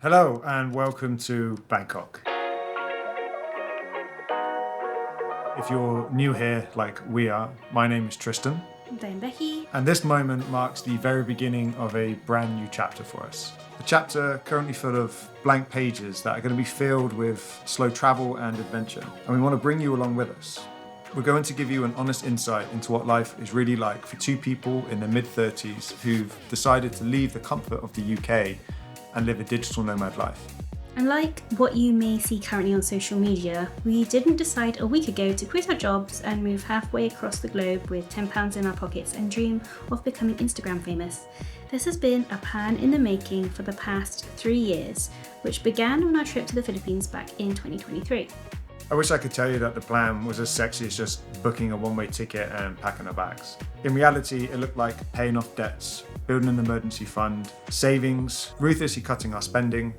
Hello and welcome to Bangkok. If you're new here like we are, my name is Tristan. And I'm Becky. And this moment marks the very beginning of a brand new chapter for us. A chapter currently full of blank pages that are going to be filled with slow travel and adventure. And we want to bring you along with us. We're going to give you an honest insight into what life is really like for two people in their mid-30s who've decided to leave the comfort of the UK and live a digital nomad life. And like what you may see currently on social media, we didn't decide a week ago to quit our jobs and move halfway across the globe with £10 in our pockets and dream of becoming Instagram famous. This has been a plan in the making for the past 3 years, which began on our trip to the Philippines back in 2023. I wish I could tell you that the plan was as sexy as just booking a one-way ticket and packing our bags. In reality, it looked like paying off debts, building an emergency fund, savings, ruthlessly cutting our spending,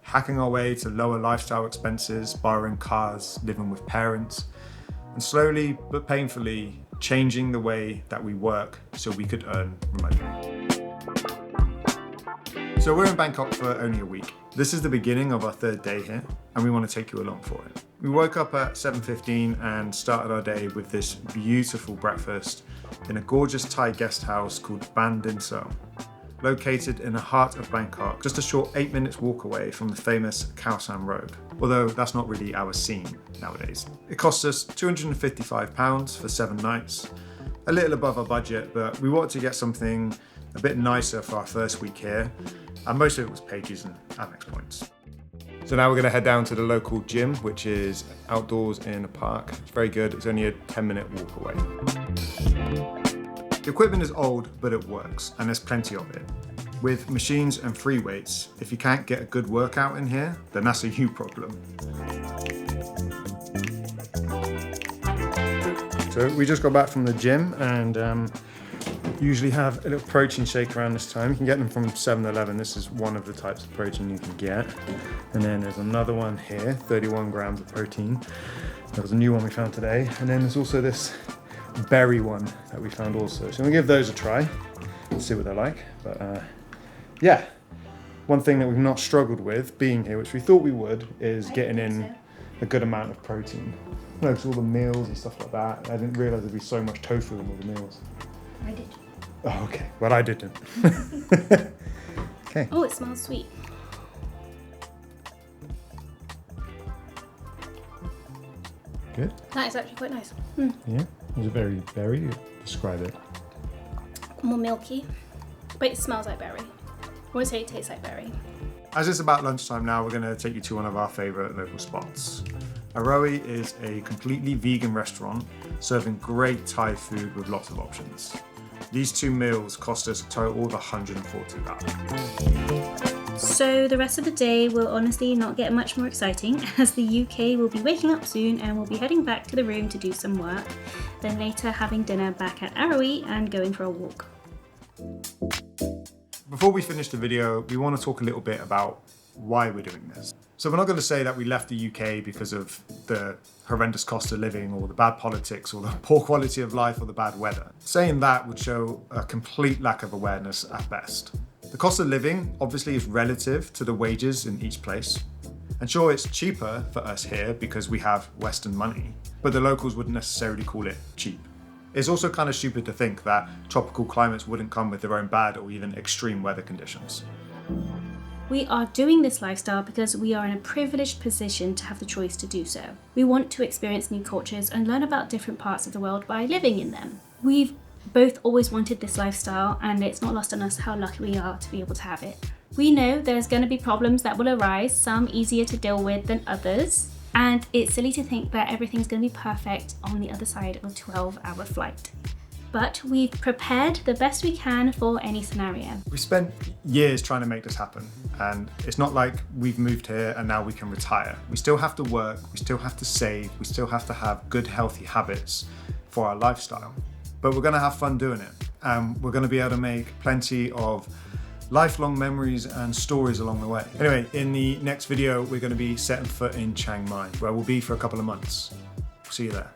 hacking our way to lower lifestyle expenses, borrowing cars, living with parents, and slowly but painfully changing the way that we work so we could earn remotely. So we're in Bangkok for only a week. This is the beginning of our third day here, and we want to take you along for it. We woke up at 7:15 and started our day with this beautiful breakfast in a gorgeous Thai guest house called Ban Din So, located in the heart of Bangkok, just a short 8 minutes walk away from the famous Khao San Road, although that's not really our scene nowadays. It cost us £255 for 7 nights, a little above our budget, but we wanted to get something a bit nicer for our first week here, and most of it was pages and Amex points. So now we're going to head down to the local gym, which is outdoors in a park. It's very good, it's only a 10-minute walk away. The equipment is old, but it works, and there's plenty of it. With machines and free weights, if you can't get a good workout in here, then that's a you problem. So we just got back from the gym and usually have a little protein shake around this time. You can get them from 7-Eleven. This is one of the types of protein you can get. And then there's another one here, 31 grams of protein. There was a new one we found today. And then there's also this berry one that we found also. So we'll give those a try and see what they're like. But yeah, one thing that we've not struggled with being here, which we thought we would, is getting in a good amount of protein. You know, 'cause all the meals and stuff like that. I didn't realise there'd be so much tofu in all the meals. I did. Oh, okay. Well, I didn't. Okay. Oh, it smells sweet. Good. That is actually quite nice. Yeah. Was it very berry? Describe it. More milky, but it smells like berry. I wouldn't say it tastes like berry. As it's about lunchtime now, we're going to take you to one of our favourite local spots. Aroe is a completely vegan restaurant serving great Thai food with lots of options. These 2 meals cost us a total of 140 baht. So the rest of the day will honestly not get much more exciting, as the UK will be waking up soon and we'll be heading back to the room to do some work, then later having dinner back at Aroe and going for a walk. Before we finish the video, we want to talk a little bit about why we're doing this. So we're not going to say that we left the UK because of the horrendous cost of living or the bad politics or the poor quality of life or the bad weather. Saying that would show a complete lack of awareness at best. The cost of living obviously is relative to the wages in each place. And sure, it's cheaper for us here because we have Western money, but the locals wouldn't necessarily call it cheap. It's also kind of stupid to think that tropical climates wouldn't come with their own bad or even extreme weather conditions. We are doing this lifestyle because we are in a privileged position to have the choice to do so. We want to experience new cultures and learn about different parts of the world by living in them. We've both always wanted this lifestyle, and it's not lost on us how lucky we are to be able to have it. We know there's going to be problems that will arise, some easier to deal with than others, and it's silly to think that everything's going to be perfect on the other side of a 12-hour flight. But we've prepared the best we can for any scenario. We spent years trying to make this happen, and it's not like we've moved here and now we can retire. We still have to work, we still have to save, we still have to have good healthy habits for our lifestyle. But we're going to have fun doing it, and we're going to be able to make plenty of lifelong memories and stories along the way. Anyway, in the next video, we're going to be setting foot in Chiang Mai, where we'll be for a couple of months. See you there.